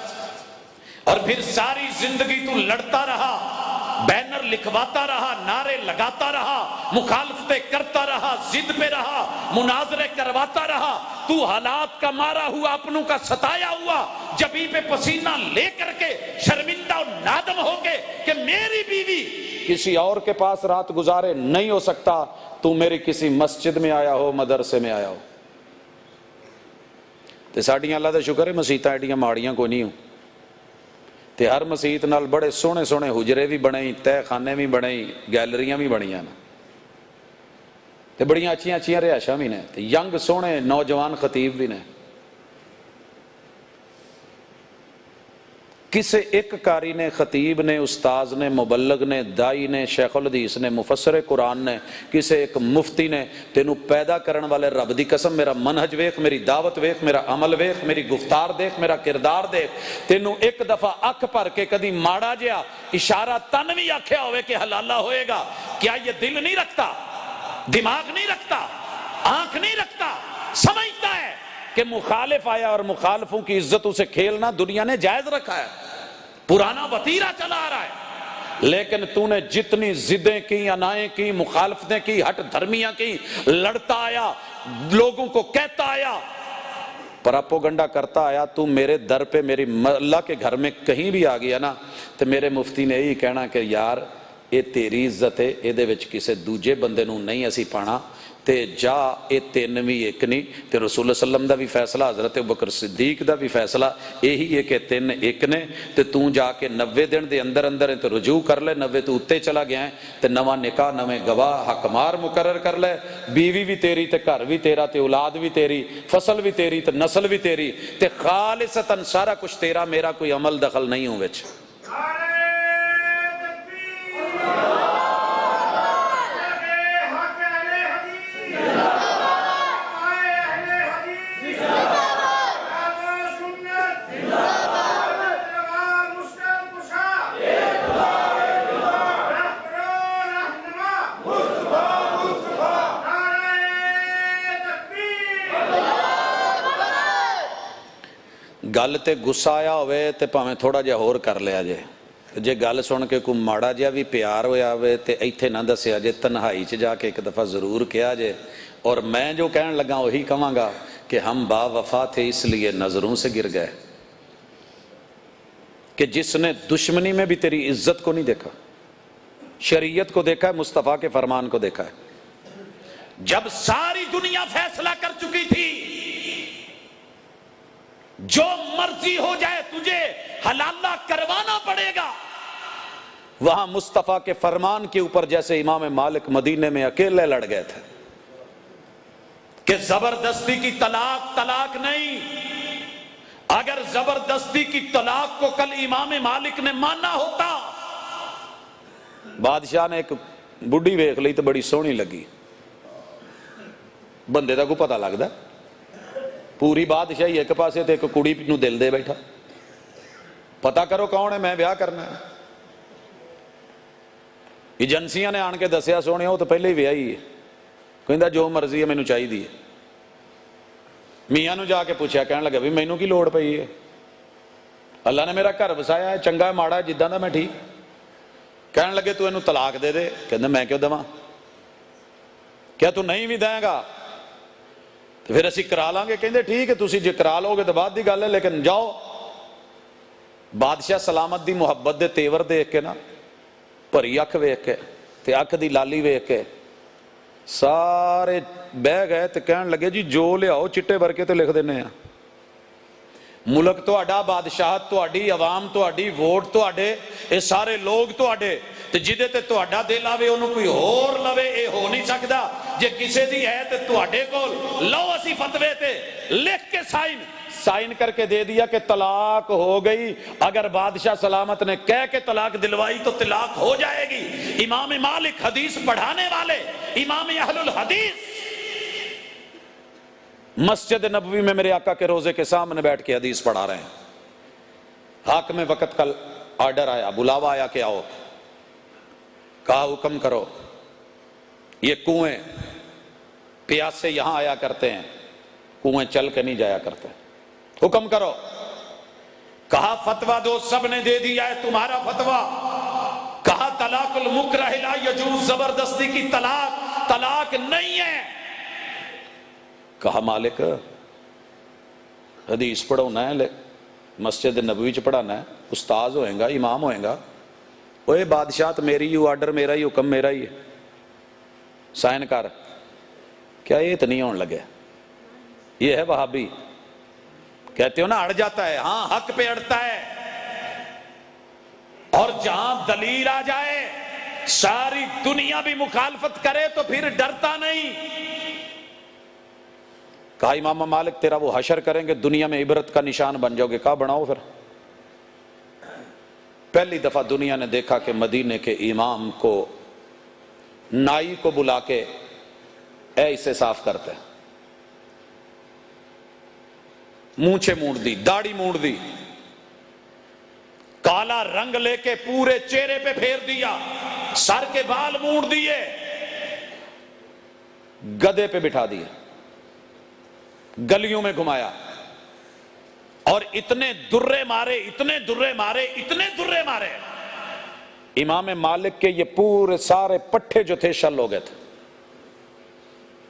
اور پھر ساری زندگی تو لڑتا رہا، بینر لکھواتا رہا، نعرے لگاتا رہا، مخالفتیں کرتا رہا، ضد پہ رہا، مناظرے کرواتا رہا، تو حالات کا مارا ہوا، اپنوں کا ستایا ہوا، جبیں پہ پسینہ لے کر کے شرمندہ اور نادم ہو کے کہ میری بیوی کسی اور کے پاس رات گزارے نہیں ہو سکتا، تو میری کسی مسجد میں آیا ہو، مدرسے میں آیا ہو۔ تے ساڑیاں اللہ دا شکر ہے مسیتاں ایڈیاں ماڑیاں کوئی نہیں ہوں، تے ہر مسیت نال بڑے سونے سونے حجرے بھی بنے، تہ خانے بھی بنے، گیلریاں بھی بنیاں نا، تے بڑیاں اچھیاں اچھیاں رہائشاں بھی نے، تے ینگ سونے نوجوان خطیب بھی نے۔ کسے ایک کاری نے، خطیب نے، استاذ نے، مبلغ نے، دائی نے، شیخ الحدیث نے، مفسر قرآن نے، کسے ایک مفتی نے تینوں پیدا کرن والے رب دی قسم میرا منہج ویکھ، میری دعوت ویکھ، میرا عمل ویکھ، میری گفتار دیکھ، میرا کردار دیکھ، تینوں ایک دفعہ اکھ پر کے کدی ماڑا جیا اشارہ تن بھی آکھیا ہوئے کہ حلالہ ہوئے گا، کیا یہ دل نہیں رکھتا، دماغ نہیں رکھتا، آنکھ نہیں رکھتا، سمجھتا ہے کہ مخالف آیا اور مخالفوں کی عزتوں سے کھیلنا دنیا نے جائز رکھا ہے، پرانا وطیرہ چلا آ رہا ہے۔ لیکن تو نے جتنی ضدیں کی، انائیں کی، مخالفتیں کی، ہٹ دھرمیاں کی، لڑتا آیا، لوگوں کو کہتا آیا، پراپوگنڈا کرتا آیا، تو میرے در پہ میری اللہ کے گھر میں کہیں بھی آ گیا نا تو میرے مفتی نے یہی کہنا کہ یار یہ تیری عزت ہے، یہ دے وچ کسے دوجے بندے نوں نہیں اسی پانا، تے جا اے تین بھی ایک نہیں، تے رسول اللہ صلی اللہ علیہ وسلم دا بھی فیصلہ، حضرت ابوبکر صدیق دا بھی فیصلہ یہی ہے کہ تین ایک نے، تے تو جا کے 90 دن دے اندر اندر تے رجوع کر لے، 90 تو اتے چلا گیا ہے تے نواں نکاح، نویں گواہ، حکمار مقرر کر لے، بیوی بھی تیری تے گھر بھی تیرا تے اولاد بھی تیری، فصل بھی تیری تے نسل بھی تیری، تے خالصتاً سارا کچھ تیرا، میرا کوئی عمل دخل نہیں ہوں وچ۔ گل تے غصہ آیا ہوئے تے پاویں تھوڑا جہا ہور کر لیا جے، جے گل سن کے کوئی ماڑا جہا بھی پیار ہویا ہوئے تے ایتھے نہ دسیا جے، تنہائی چ جا کے ایک دفعہ ضرور کیا جے، اور میں جو کہنے لگا وہی کہاں گا کہ ہم با وفا تھے اس لیے نظروں سے گر گئے، کہ جس نے دشمنی میں بھی تیری عزت کو نہیں دیکھا، شریعت کو دیکھا ہے، مصطفیٰ کے فرمان کو دیکھا ہے۔ جب ساری دنیا فیصلہ کر چکی تھی جو مرضی ہو جائے تجھے حلالہ کروانا پڑے گا، وہاں مصطفیٰ کے فرمان کے اوپر جیسے امام مالک مدینے میں اکیلے لڑ گئے تھے کہ زبردستی کی طلاق طلاق نہیں۔ اگر زبردستی کی طلاق کو کل امام مالک نے مانا ہوتا، بادشاہ نے ایک بڈھی ویکھ لی تو بڑی سونی لگی، بندے دا کو پتہ لگدا پوری بادشاہی ایک پاسے تے ایک کڑی نو دل دے بیٹھا، پتہ کرو کون ہے، میں بیاہ کرنا ہے۔ ایجنسیاں نے آن کے دسیا سونے وہ تو پہلے ہی ویاہی ہے، کہندا جو مرضی ہے مینوں چاہیے۔ میاں نو جا کے پوچھا، کہنے لگا بھی مینوں کی لوڑ پئی ہے، اللہ نے میرا گھر وسایا ہے، چنگا ہے ماڑا ہے جداں دا میں ٹھیک۔ کہنے لگے تو اینوں طلاق دے دے، کہندا میں کیوں دواں، کیا تو نہیں بھی دیں گا تو پھر اسی کرا لیں گے۔ کہندے ٹھیک ہے تسی جے کرا لو گے تو بعد دی گل ہے، لیکن جاؤ۔ بادشاہ سلامت دی محبت دے تیور دیکھ کے نا، بھری اکھ ویکھ کے تے اکھ دی لالی ویکھ کے سارے بہ گئے تے کہن لگے جی جو لیاؤ چٹے ورکے تے لکھ دینے ہیں، ملک تہاڈا، بادشاہت تہاڈی، عوام تہاڈی، ووٹ تہاڈے، اے سارے لوگ تہاڈے، تے جدے تے تہاڈا دل آوے انہوں کوئی ہور لوے، اے ہو نہیں سکدا۔ جے کسے دی ہے تے تہاڈے کول لو اسی فتوے تے لکھ کے سائن کر کے دے دیا کہ طلاق ہو گئی۔ اگر بادشاہ سلامت نے کہہ کے طلاق دلوائی تو طلاق ہو جائے گی۔ امام مالک حدیث پڑھانے والے، امام اہل الحدیث، مسجد نبوی میں میرے آقا کے روزے کے سامنے بیٹھ کے حدیث پڑھا رہے ہیں۔ حاکم وقت کا آرڈر آیا، بلاوا آیا کہ آؤ، کہا حکم کرو، یہ کنویں پیاسے یہاں آیا کرتے ہیں، کنویں چل کے نہیں جایا کرتے، حکم کرو۔ کہا فتویٰ دو، سب نے دے دیا ہے تمہارا فتویٰ۔ کہا طلاق المکرہ لا یجوز، زبردستی کی طلاق نہیں ہے۔ کہا مالک حدیث پڑھونا ہے، مسجد نبوی چ پڑھانا ہے، استاذ ہوئیں گا، امام ہوئیں گا، اوے بادشاہت میری ہی، آرڈر میرا ہی، حکم میرا ہی ہے، سائن کر۔ کیا یہ تو نہیں ہون لگے؟ یہ ہے وہابی، کہتے ہو نا اڑ جاتا ہے، ہاں حق پہ اڑتا ہے، اور جہاں دلیل آ جائے ساری دنیا بھی مخالفت کرے تو پھر ڈرتا نہیں۔ کہا امام مالک تیرا وہ حشر کریں گے، دنیا میں عبرت کا نشان بن جاؤ گے۔ کہا بناؤ۔ پھر پہلی دفعہ دنیا نے دیکھا کہ مدینے کے امام کو نائی کو بلا کے اے اسے صاف کرتے ہیں، مونچھے مونڈ دی، داڑھی مونڈ دی، کالا رنگ لے کے پورے چہرے پہ پھیر دیا، سر کے بال مونڈ دیے، گدے پہ بٹھا دیے، گلیوں میں گھمایا، اور اتنے درے مارے، اتنے درے مارے، اتنے درے مارے، امام مالک کے یہ پورے سارے پٹھے جو تھے شل ہو گئے تھے۔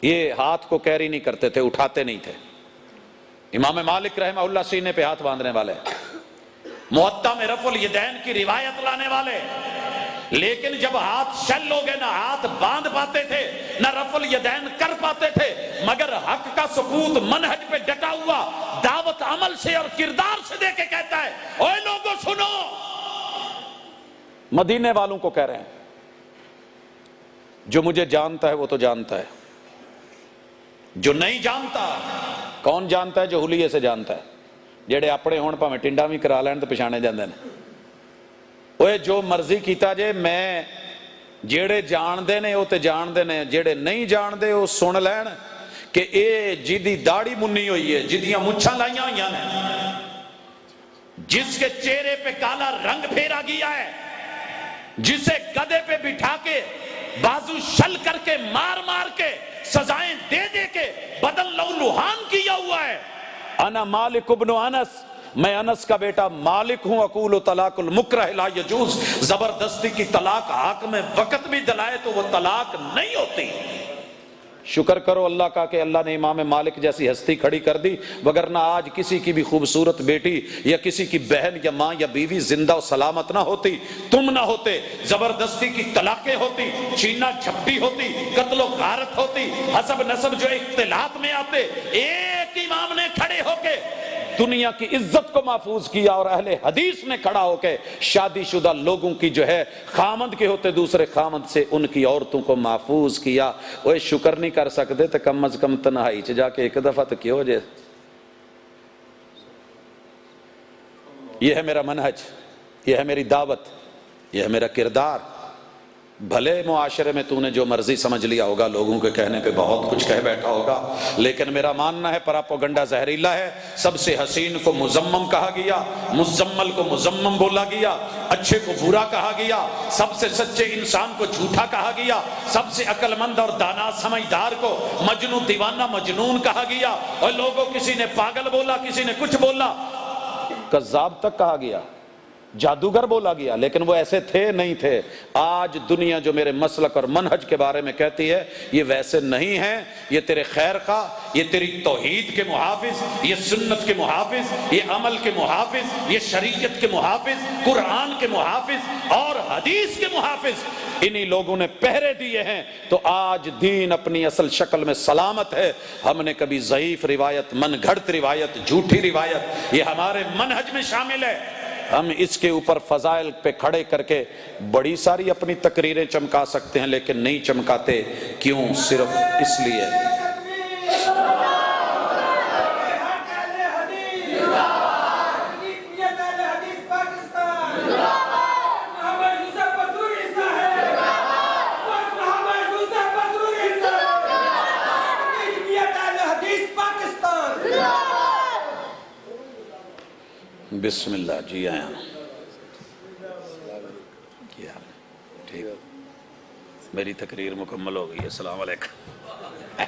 یہ ہاتھ کو کیری نہیں کرتے تھے، اٹھاتے نہیں تھے۔ امام مالک رحمہ اللہ سینے پہ ہاتھ باندھنے والے، موطا میں رفع الیدین کی روایت لانے والے، لیکن جب ہاتھ شل ہو گئے نہ ہاتھ باندھ پاتے تھے نہ رفع الیدین کر پاتے تھے، مگر حق کا ثبوت منہج پہ ڈٹا ہوا دعوت عمل سے اور کردار سے دے کے کہتا ہے اوے لوگوں سنو۔ مدینے والوں کو کہہ رہے ہیں، جو مجھے جانتا ہے وہ تو جانتا ہے، جو نہیں جانتا کون جانتا ہے؟ جو حلیے سے جانتا ہے، جڑے اپنے ہون پاویں ٹنڈا بھی کرا لین تو پچھانے جاندے نے۔ اوے جو مرضی کیتا جے، میں جڑے جان دے نے وہ تے جان دے نے، جڑے نہیں جان دے وہ سن لین کہ اے جدی داڑھی منی ہوئی ہے، جدیاں مچھاں لائیاں ہوئیاں نے، جس کے چہرے پہ کالا رنگ پھیرا گیا ہے، جسے گدے پہ بٹھا کے بازو شل کر کے مار مار کے سزائیں دے دے کے بدن لہولہان کیا ہوا ہے۔ انا مالک ابن انس، میں انس کا بیٹا مالک ہوں، اقول طلاق المکرہ لا یجوز، زبردستی کی طلاق حق میں وقت بھی دلائے تو وہ طلاق نہیں ہوتی۔ شکر کرو اللہ کا کہ اللہ نے امام مالک جیسی ہستی کھڑی کر دی، وگرنہ آج کسی کی بھی خوبصورت بیٹی یا کسی کی بہن یا ماں یا بیوی زندہ و سلامت نہ ہوتی، تم نہ ہوتے، زبردستی کی طلاقیں ہوتی، چھینا جھپٹی ہوتی، قتل و غارت ہوتی، حسب نسب جو اختلاط میں آتے، ایک امام نے کھڑے ہو کے دنیا کی عزت کو محفوظ کیا، اور اہل حدیث نے کھڑا ہو کے شادی شدہ لوگوں کی جو ہے خامند کے ہوتے دوسرے خامند سے ان کی عورتوں کو محفوظ کیا۔ وہ شکر نہیں کر سکتے تو کم از کم تنہائی چ جا کے ایک دفعہ تو کیوں جے۔ یہ ہے میرا منہج، یہ ہے میری دعوت، یہ ہے میرا کردار۔ بھلے معاشرے میں تو نے جو مرضی سمجھ لیا ہوگا، لوگوں کے کہنے پہ بہت کچھ کہہ بیٹھا ہوگا، لیکن میرا ماننا ہے پراپوگنڈا زہریلا ہے۔ سب سے حسین کو مزمم کہا گیا، مزمل کو مزمم بولا گیا، اچھے کو برا کہا گیا، سب سے سچے انسان کو جھوٹا کہا گیا، سب سے عقل مند اور دانا سمجھدار کو مجنون دیوانہ مجنون کہا گیا، اور لوگوں کسی نے پاگل بولا، کسی نے کچھ بولا، کذاب تک کہا گیا، جادوگر بولا گیا، لیکن وہ ایسے تھے نہیں تھے۔ آج دنیا جو میرے مسلک اور منہج کے بارے میں کہتی ہے یہ ویسے نہیں ہے، یہ تیرے خیر خواہ، یہ تیری توحید کے محافظ، یہ سنت کے محافظ، یہ عمل کے محافظ، یہ شریعت کے محافظ، قرآن کے محافظ اور حدیث کے محافظ، انہی لوگوں نے پہرے دیے ہیں۔ تو آج دین اپنی اصل شکل میں سلامت ہے۔ ہم نے کبھی ضعیف روایت، من گھڑت روایت، جھوٹی روایت، یہ ہمارے منہج میں شامل ہے۔ ہم اس کے اوپر فضائل پہ کھڑے کر کے بڑی ساری اپنی تقریریں چمکا سکتے ہیں، لیکن نہیں چمکاتے۔ کیوں؟ صرف اس لیے بسم اللہ جی آیا کیا ٹھیک، میری تقریر مکمل ہو گئی ہے۔ السلام علیکم۔